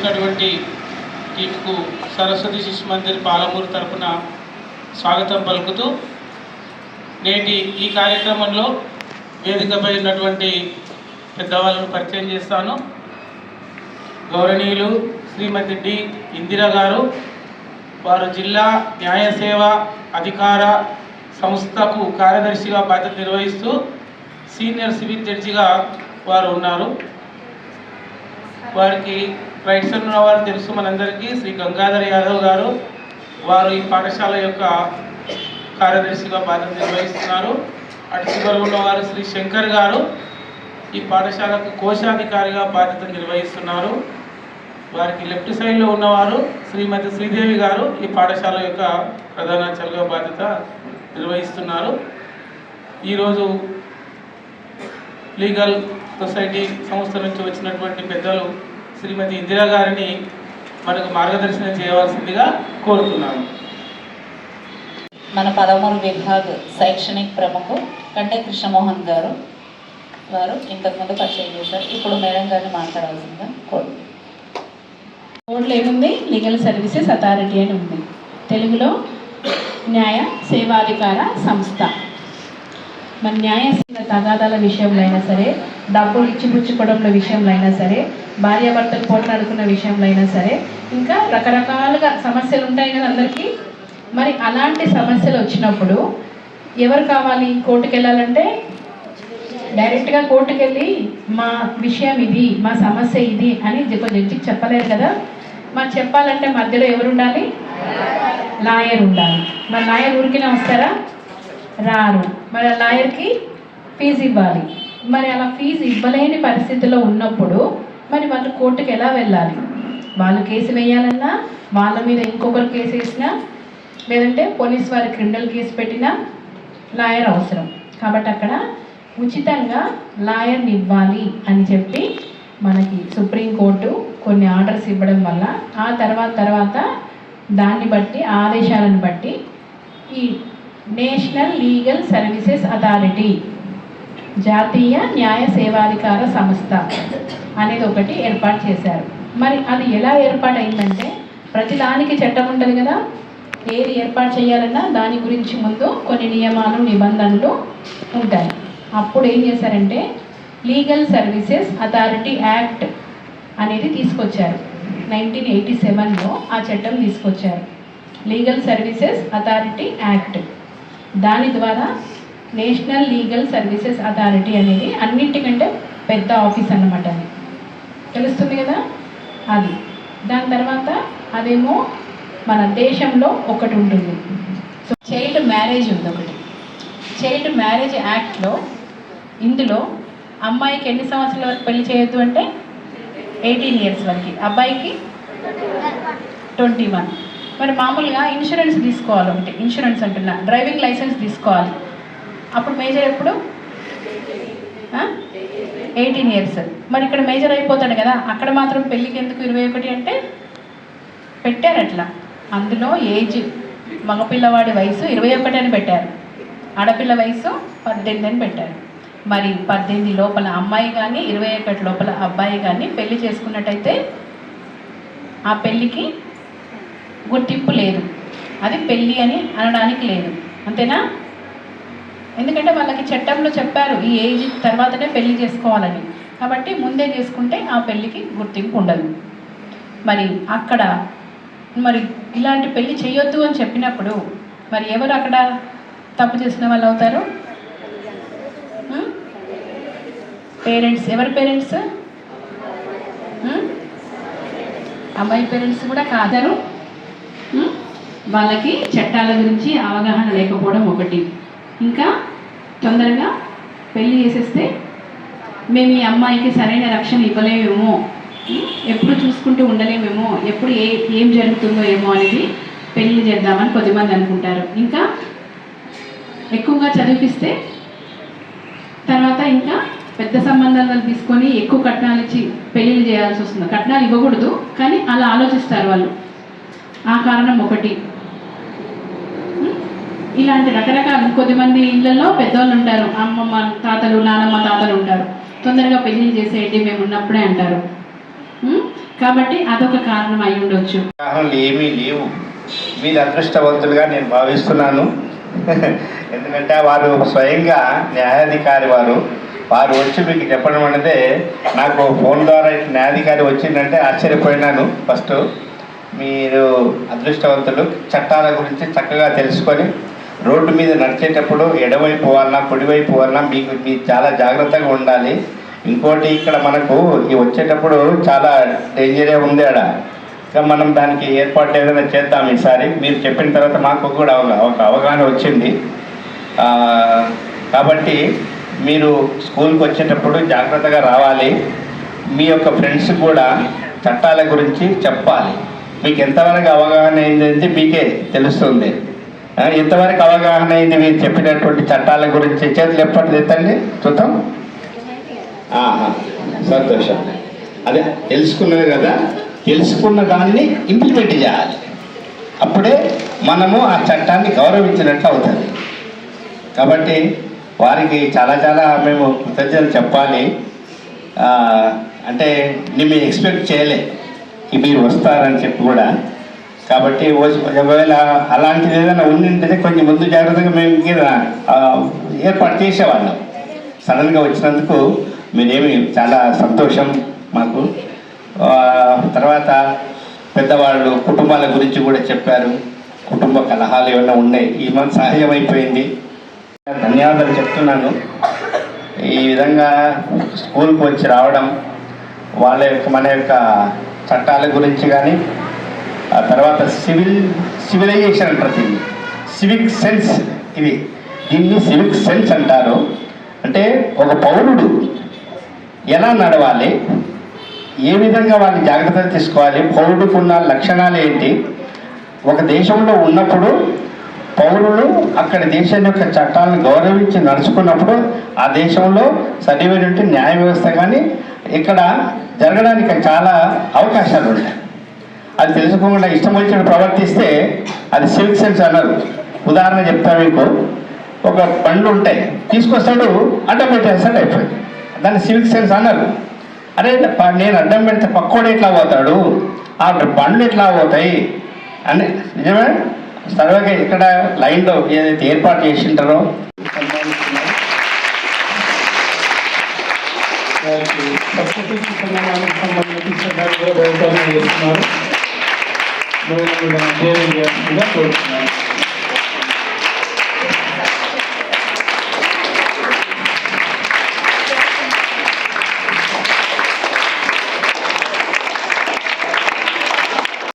వచ్చినటువంటి టీంకు సరస్వతి శిశు మందిర్ పాలమూరు తరపున స్వాగతం పలుకుతూ నేటి ఈ కార్యక్రమంలో వేదికపై ఉన్నటువంటి పెద్దవాళ్ళను పరిచయం చేస్తాను. గౌరవనీయులు శ్రీమతి డి ఇందిరా గారు, వారు జిల్లా న్యాయ సేవ అధికార సంస్థకు కార్యదర్శిగా బాధ్యత నిర్వహిస్తూ సీనియర్ సివిల్ జడ్జిగా వారు ఉన్నారు. వారికి రైట్ సైడ్ ఉన్న వారు తెలుసు మనందరికీ. శ్రీ గంగాధర్ యాదవ్ గారు, వారు ఈ పాఠశాల యొక్క కార్యదర్శిగా బాధ్యత నిర్వహిస్తున్నారు. అటు చివరి ఉన్నవారు శ్రీ శంకర్ గారు, ఈ పాఠశాలకు కోశాధికారిగా బాధ్యత నిర్వహిస్తున్నారు. వారికి లెఫ్ట్ సైడ్లో ఉన్నవారు శ్రీమతి శ్రీదేవి గారు, ఈ పాఠశాల యొక్క ప్రధానాచార్యులుగా బాధ్యత నిర్వహిస్తున్నారు. ఈరోజు లీగల్ సొసైటీ సంస్థ నుంచి వచ్చినటువంటి పెద్దలు శ్రీమతి ఇందిరా గారిని మనకు మార్గదర్శనం చేయవలసిందిగా కోరుతున్నాను. మన 13 విభాగ శైక్షణిక్ ప్రముఖ కంటే కృష్ణమోహన్ గారు, వారు ఇంతకుముందు పరిచయం చేశారు. ఇప్పుడు మేడం గారిని మాట్లాడాల్సిందిగా కోరుతున్నాను. బోర్డులో ఏముంది? లీగల్ సర్వీసెస్ అథారిటీ అని ఉంది. తెలుగులో న్యాయ సేవాధికార సంస్థ. మన న్యాయ తగాదాల విషయంలో అయినా సరే, డబ్బులు ఇచ్చిపుచ్చుకోవడంలో విషయంలో అయినా సరే, భార్యాభర్తలు పోట్లాడుకున్న విషయంలో అయినా సరే, ఇంకా రకరకాలుగా సమస్యలు ఉంటాయి కదా అందరికీ. మరి అలాంటి సమస్యలు వచ్చినప్పుడు ఎవరు కావాలి? కోర్టుకు వెళ్ళాలంటే డైరెక్ట్గా కోర్టుకు వెళ్ళి మా విషయం ఇది, మా సమస్య ఇది అని జడ్జికి చెప్పలేరు కదా. మరి చెప్పాలంటే మధ్యలో ఎవరు ఉండాలి? లాయర్ ఉండాలి. మరి లాయర్ ఊరికినే వస్తారా? రారు. మరి ఆ లాయర్కి ఫీజు ఇవ్వాలి. మరి అలా ఫీజు ఇవ్వలేని పరిస్థితిలో ఉన్నప్పుడు మరి వాళ్ళు కోర్టుకు ఎలా వెళ్ళాలి? వాళ్ళు కేసు వేయాలన్నా, వాళ్ళ మీద ఇంకొకరు కేసు వేసినా, లేదంటే పోలీస్ వారి క్రిమినల్ కేసు పెట్టినా లాయర్ అవసరం. కాబట్టి అక్కడ ఉచితంగా లాయర్ని ఇవ్వాలి అని చెప్పి మనకి సుప్రీంకోర్టు కొన్ని ఆర్డర్స్ ఇవ్వడం వల్ల ఆ తర్వాత దాన్ని బట్టి ఆదేశాలను బట్టి ఈ నేషనల్ లీగల్ సర్వీసెస్ అథారిటీ, జాతీయ న్యాయ సేవాధికార సంస్థ అనేది ఒకటి ఏర్పాటు చేశారు. మరి అది ఎలా ఏర్పాటు అయిందంటే, ప్రతిదానికి చట్టం ఉంటుంది కదా. ఏది ఏర్పాటు చేయాలన్నా దాని గురించి ముందు కొన్ని నియమాలు నిబంధనలు ఉంటాయి. అప్పుడు ఏం చేశారంటే లీగల్ సర్వీసెస్ అథారిటీ యాక్ట్ అనేది తీసుకొచ్చారు. 1987లో ఆ చట్టం తీసుకొచ్చారు, లీగల్ సర్వీసెస్ అథారిటీ యాక్ట్. దాని ద్వారా నేషనల్ లీగల్ సర్వీసెస్ అథారిటీ అనేది అన్నింటికంటే పెద్ద ఆఫీస్ అన్నమాట. అది తెలుస్తుంది కదా. అది దాని తర్వాత అదేమో మన దేశంలో ఒకటి ఉంటుంది. సో చైల్డ్ మ్యారేజ్ ఉంది ఒకటి. చైల్డ్ మ్యారేజ్ యాక్ట్లో ఇందులో అమ్మాయికి ఎన్ని సంవత్సరాల వరకు పెళ్లి చేయొద్దు అంటే 18 ఇయర్స్ వరకు, అబ్బాయికి 21. మరి మామూలుగా ఇన్సూరెన్స్ తీసుకోవాలి ఒకటి. ఇన్సూరెన్స్ అంటున్నా, డ్రైవింగ్ లైసెన్స్ తీసుకోవాలి. అప్పుడు మేజర్ ఎప్పుడు? 18 ఇయర్స్. మరి ఇక్కడ మేజర్ అయిపోతాడు కదా, అక్కడ మాత్రం పెళ్ళికి ఎందుకు 21 అంటే పెట్టారు అట్లా. అందులో ఏజ్ మగపిల్లవాడి వయసు 21 అని పెట్టారు, ఆడపిల్ల వయసు 18 అని పెట్టారు. మరి 18 లోపల అమ్మాయి కానీ 21 లోపల అబ్బాయి కానీ పెళ్లి చేసుకున్నట్టయితే ఆ పెళ్ళికి గుర్తింపు లేదు, అది పెళ్ళి అని అనడానికి లేదు. అంతేనా? ఎందుకంటే వాళ్ళకి చట్టంలో చెప్పారు ఈ ఏజ్ తర్వాతనే పెళ్లి చేసుకోవాలని. కాబట్టి ముందే చేసుకుంటే ఆ పెళ్ళికి గుర్తింపు ఉండదు. మరి అక్కడ మరి ఇలాంటి పెళ్ళి చేయొద్దు అని చెప్పినప్పుడు మరి ఎవరు అక్కడ తప్పు చేసిన వాళ్ళు అవుతారు? పేరెంట్స్. ఎవరి పేరెంట్స్? అమ్మాయి పేరెంట్స్ కూడా కాదరు. వాళ్ళకి చట్టాల గురించి అవగాహన లేకపోవడం ఒకటి. ఇంకా తొందరగా పెళ్ళి చేసేస్తే మేము ఈ అమ్మాయికి సరైన రక్షణ ఇవ్వలేమేమో, ఎప్పుడు చూసుకుంటూ ఉండలేమేమో, ఎప్పుడు ఏం జరుగుతుందో ఏమో అనేది పెళ్ళి చేద్దామని కొద్దిమంది అనుకుంటారు. ఇంకా ఎక్కువగా చదివిపిస్తే తర్వాత ఇంకా పెద్ద సంబంధాలను తీసుకొని ఎక్కువ కట్నాలు ఇచ్చి పెళ్ళిళ్ళు చేయాల్సి వస్తుంది. కట్నాలు ఇవ్వకూడదు కానీ అలా ఆలోచిస్తారు వాళ్ళు. ఆ కారణం ఒకటి. ఇలాంటి రకరకాల కొద్దిమంది ఇళ్లలో పెద్దవాళ్ళు ఉంటారు, అమ్మమ్మ తాతలు నానమ్మ తాతలు ఉంటారు. తొందరగా పెళ్ళిళ్ళు చేసేయండి మేము ఉన్నప్పుడే అంటారు. కాబట్టి అదొక కారణం అయి ఉండొచ్చు. అవగాహనలు ఏమీ లేవు. మీరు అదృష్టవంతులుగా నేను భావిస్తున్నాను. ఎందుకంటే వారు స్వయంగా న్యాయాధికారి వారు వచ్చి మీకు చెప్పడం అనేది నాకు ఫోన్ ద్వారా న్యాయాధికారి వచ్చిందంటే ఆశ్చర్యపోయినాను. ఫస్ట్ మీరు అదృష్టవంతులు. చట్టాల గురించి చక్కగా తెలుసుకొని రోడ్డు మీద నడిచేటప్పుడు ఎడవైపు పోవాలన్నా కుడివైపు పోవాలన్నా మీరు చాలా జాగ్రత్తగా ఉండాలి. ఇంకోటి ఇక్కడ మనకు వచ్చేటప్పుడు చాలా డేంజరే ఉంది ఆడ. ఇంకా మనం దానికి ఏర్పాటు ఏదైనా చేద్దాం ఈసారి. మీరు చెప్పిన తర్వాత మాకు కూడా ఒక అవగాహన వచ్చింది. కాబట్టి మీరు స్కూల్కి వచ్చేటప్పుడు జాగ్రత్తగా రావాలి. మీ యొక్క ఫ్రెండ్స్ కూడా చట్టాల గురించి చెప్పాలి. మీకు ఎంతవరకు అవగాహన అయింది మీకే తెలుస్తుంది. ఎంతవరకు అవగాహన అయింది మీరు చెప్పినటువంటి చట్టాల గురించి? చేతులు ఎప్పటి తెత్తండి చూద్దాం. సంతోషం. అదే తెలుసుకున్నది కదా, తెలుసుకున్న దాన్ని ఇంప్లిమెంట్ చేయాలి. అప్పుడే మనము ఆ చట్టాన్ని గౌరవించినట్లు అవుతుంది. కాబట్టి వారికి చాలా చాలా మేము కృతజ్ఞతలు చెప్పాలి. అంటే నేను ఎక్స్పెక్ట్ చేయలే మీరు వస్తారని చెప్పి కూడా. కాబట్టి ఒకవేళ అలాంటిది ఏదైనా ఉండింటే కొంచెం ముందు జాగ్రత్తగా మేము ఏర్పాటు చేసేవాళ్ళం. సడన్గా వచ్చినందుకు మీరేమి చాలా సంతోషం మాకు. తర్వాత పెద్దవాళ్ళు కుటుంబాల గురించి కూడా చెప్పారు. కుటుంబ కలహాలు ఏమైనా ఉన్నాయి, ఈ మన సహజమైపోయింది. ధన్యవాదాలు చెప్తున్నాను. ఈ విధంగా స్కూల్కి వచ్చి రావడం, వాళ్ళ యొక్క మన యొక్క చట్టాల గురించి కానీ, ఆ తర్వాత సివిలైజేషన్ అంటారు దీన్ని, సివిక్ సెన్స్. దీన్ని సివిక్ సెన్స్ అంటారు. అంటే ఒక పౌరుడు ఎలా నడవాలి, ఏ విధంగా వాళ్ళని జాగ్రత్తలు తీసుకోవాలి, పౌరుడికి ఉన్న లక్షణాలు ఏంటి, ఒక దేశంలో ఉన్నప్పుడు పౌరులు అక్కడ దేశం యొక్క చట్టాలను గౌరవించి నడుచుకున్నప్పుడు ఆ దేశంలో సరైనటువంటి న్యాయ వ్యవస్థ కానీ ఇక్కడ జరగడానికి చాలా అవకాశాలు ఉంటాయి. అది తెలుసుకోకుండా ఇష్టం వచ్చిన ప్రవర్తిస్తే అది సివిక్ సెన్స్ అన్నారు. ఉదాహరణ చెప్తా మీకు. ఒక బండ్లు ఉంటాయి, తీసుకొస్తాడు, అడ్డం పెట్టేస్తాడు, అయిపోయింది. దాన్ని సివిక్ సెన్స్ అన్నారు. అరే నేను అడ్డం పెడితే పక్కోడు ఎట్లా పోతాడు, ఆ బండ్లు ఎట్లా పోతాయి అని. నిజమే. సర్వగా ఇక్కడ లైన్లో ఏదైతే ఏర్పాటు చేసింటారో సంబంధించిన